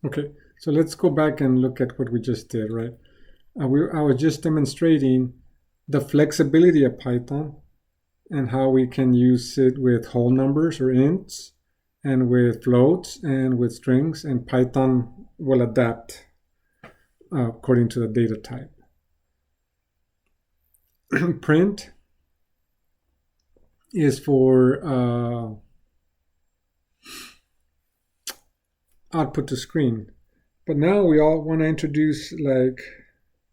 Okay, so let's go back and look at what we just did, right? I was just demonstrating the flexibility of Python and how we can use it with whole numbers or ints and with floats and with strings, and Python will adapt according to the data type. Print is for output to screen. But now we all want to introduce like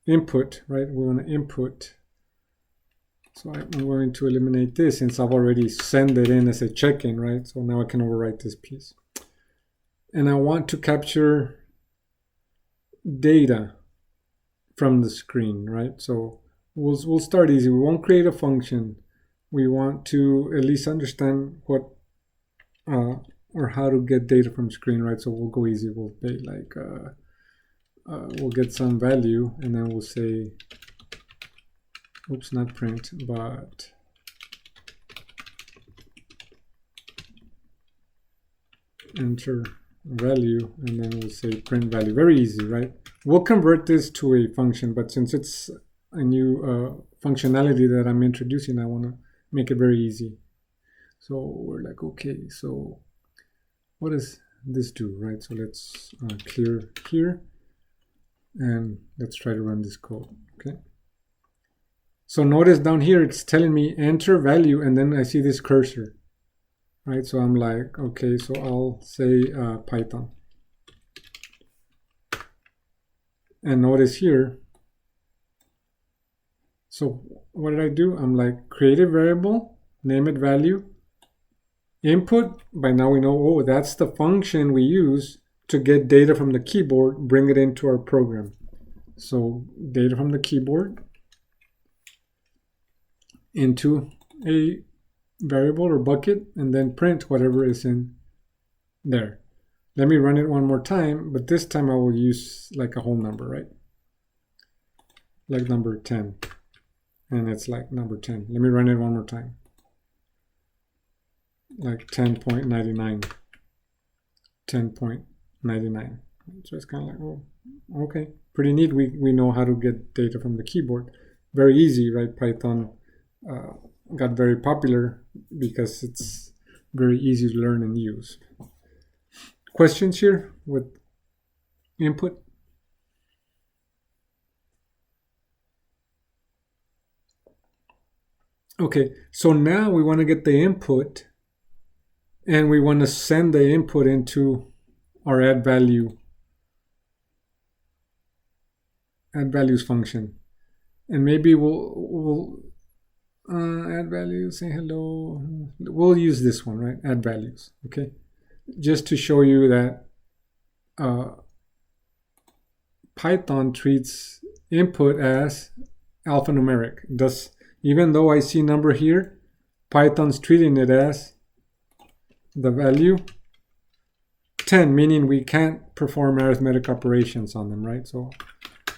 input, right? We want to input. So I'm going to eliminate this since I've already sent it in as a check-in, right? So now I can overwrite this piece. And I want to capture data from the screen, right? So we'll start easy. We won't create a function. We want to at least understand what or how to get data from screen, right? So we'll go easy. We'll say like we'll get some value, and then we'll say, oops, not print, but enter value, and then we'll say print value. Very easy, right? We'll convert this to a function, but since it's a new functionality that I'm introducing, I want to make it very easy. So we're like, okay, so what does this do, right? So let's clear here, and let's try to run this code, okay? So notice down here, it's telling me enter value, and then I see this cursor, right? So I'm like, okay, so I'll say Python. And notice here, so what did I do? I'm like, create a variable, name it value, input. By now we know, oh, that's the function we use to get data from the keyboard, bring it into our program. So data from the keyboard into a variable or bucket, and then print whatever is in there. Let me run it one more time, but this time I will use like a whole number, right? Like number 10. And it's like number 10. Let me run it one more time. Like 10.99. 10.99. So it's kind of like, oh, okay. Pretty neat. We know how to get data from the keyboard. Very easy, right? Python got very popular because it's very easy to learn and use. Questions here with input? Okay, so now we want to get the input, and we want to send the input into our add values function. And maybe we'll add values, say hello. We'll use this one, right? Add values, okay? Just to show you that Python treats input as alphanumeric. Thus, even though I see number here, Python's treating it as the value 10, meaning we can't perform arithmetic operations on them, right? So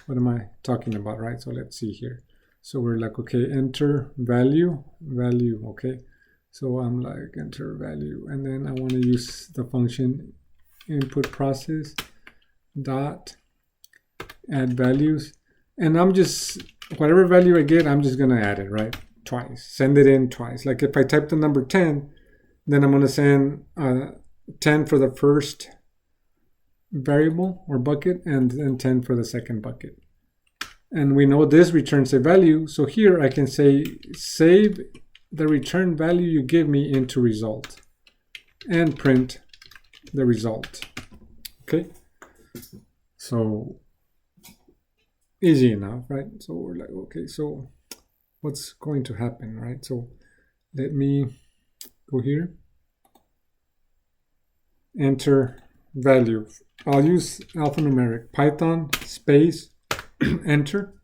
what am I talking about, right? So let's see here. So we're like, okay, enter value, okay. So I'm like, enter value, and then I want to use the function input process dot add values, and I'm just, whatever value I get, I'm just gonna add it, right? Twice, send it in twice. Like if I type the number 10, then I'm gonna send 10 for the first variable or bucket, and then 10 for the second bucket. And we know this returns a value, so here I can say save the return value you give me into result and print the result. Okay, so easy enough, right? So we're like, okay, so what's going to happen, right? So let me go here, enter value. I'll use alphanumeric, Python space enter.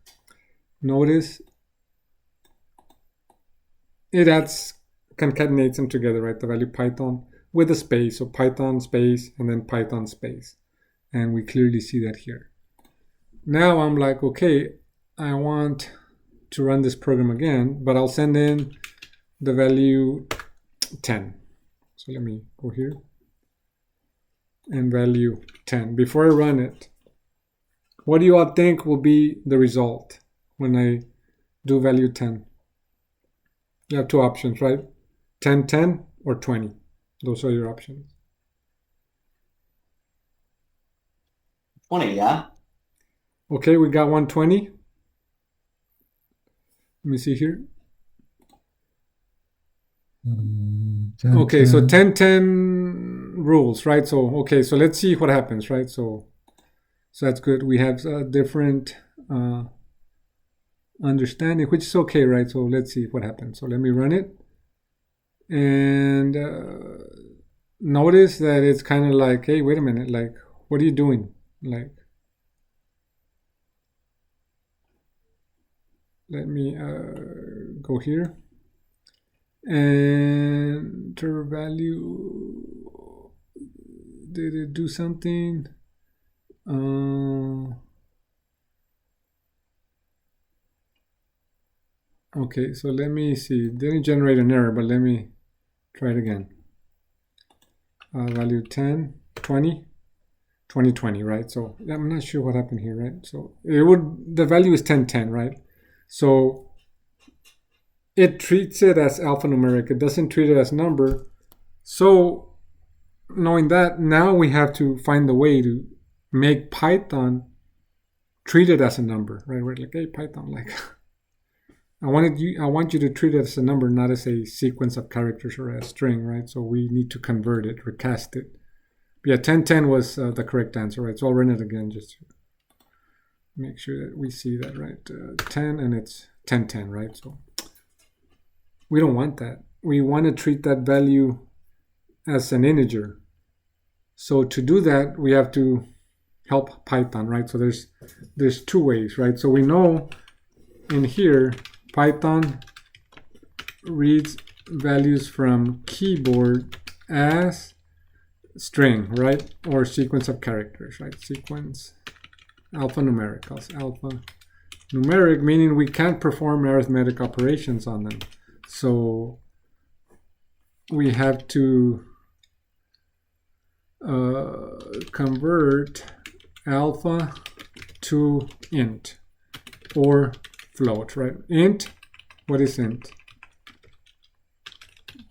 Notice it adds, concatenates them together, right? The value Python with a space, so Python space and then Python space, and we clearly see that here. Now I'm like, okay, I want to run this program again, but I'll send in the value 10. So let me go here and value 10. Before I run it, what do you all think will be the result when I do value 10? You have two options, right? 10, 10, or 20. Those are your options. 20, yeah? Okay, we got 120. Let me see here. Okay, so 10, 10 rules, right? So, okay, so let's see what happens, right? So that's good. We have different understanding, which is okay, right? So let's see what happens. So let me run it. And notice that it's kind of like, hey, wait a minute, like, what are you doing? Like, let me go here and enter value. Did it do something? Okay, so let me see. Didn't generate an error, but let me try it again. Value 10, 20, 20, 20, right? So I'm not sure what happened here, right? So the value is 10, 10, right? So it treats it as alphanumeric. It doesn't treat it as number. So knowing that, now we have to find the way to make Python treat it as a number, right? We're like, hey, Python, like, I want you to treat it as a number, not as a sequence of characters or a string, right? So we need to convert it, recast it. But yeah, 1010 was the correct answer, right? So I'll run it again just to make sure that we see that, right? 10 and it's 1010, right? So we don't want that. We want to treat that value as an integer. So to do that, we have to help Python, right? So there's two ways, right? So we know in here, Python reads values from keyboard as string, right? Or sequence of characters, right? Sequence, alphanumeric, alphanumeric, meaning we can't perform arithmetic operations on them. So we have to convert alpha to int or float, right? Int, what is int?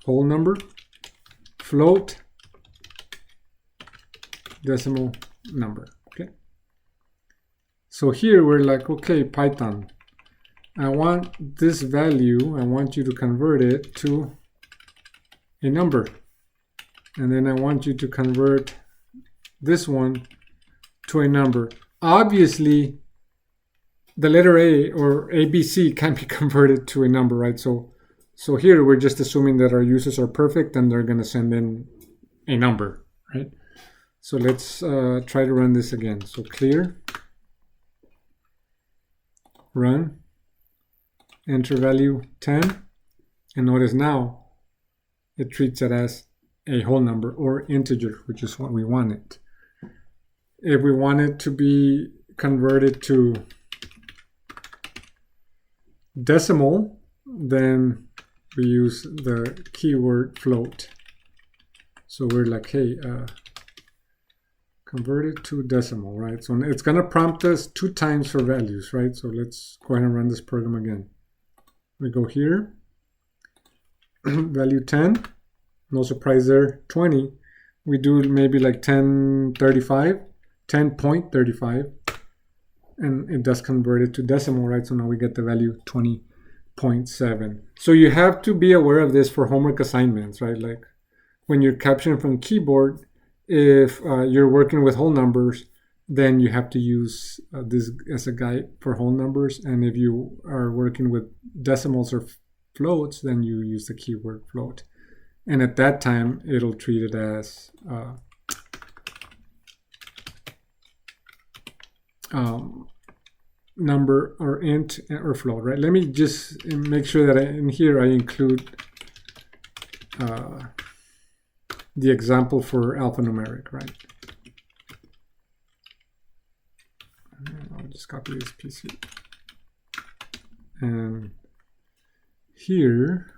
Whole number. Float, decimal number, okay? So here we're like, okay, Python, I want this value, I want you to convert it to a number. And then I want you to convert this one to a number. Obviously, the letter A or ABC can be converted to a number, right? So here we're just assuming that our users are perfect and they're going to send in a number, right? So let's try to run this again. So clear, run, enter value 10, and notice now it treats it as a whole number or integer, which is what we wanted. If we want it to be converted to decimal, then we use the keyword float. So we're like, hey, convert it to decimal, right? So it's going to prompt us 2 times for values, right? So let's go ahead and run this program again. We go here, value 10, no surprise there, 20. We do maybe like 10.35, 10.35, and it does convert it to decimal, right? So now we get the value 20.7. So you have to be aware of this for homework assignments, right? Like when you're capturing from keyboard, if you're working with whole numbers, then you have to use this as a guide for whole numbers. And if you are working with decimals or floats, then you use the keyword float. And at that time, it'll treat it as number or int or float, right? Let me just make sure that in here I include the example for alphanumeric, right? I'll just copy this PC. And here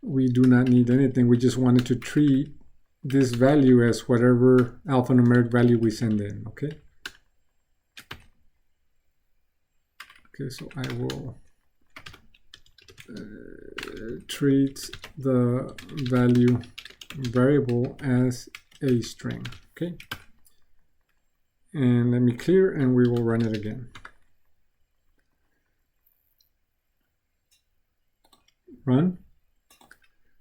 we do not need anything. We just wanted to treat this value as whatever alphanumeric value we send in, okay? Okay, so I will treat the value variable as a string, okay? And let me clear and we will run it again. Run.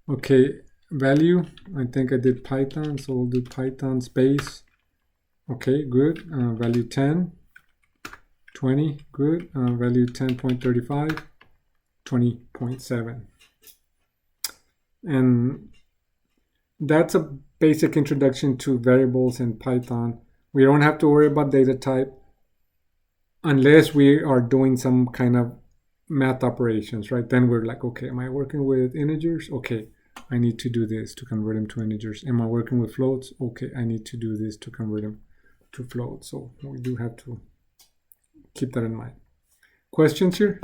Okay, value, I think I did Python, so we'll do Python space. Okay, good. Value 10, 20, good. Value 10.35, 20.7. And that's a basic introduction to variables in Python. We don't have to worry about data type unless we are doing some kind of math operations, right? Then we're like, okay, am I working with integers? Okay, I need to do this to convert them to integers. Am I working with floats? Okay, I need to do this to convert them to floats. So we do have to keep that in mind. Questions here?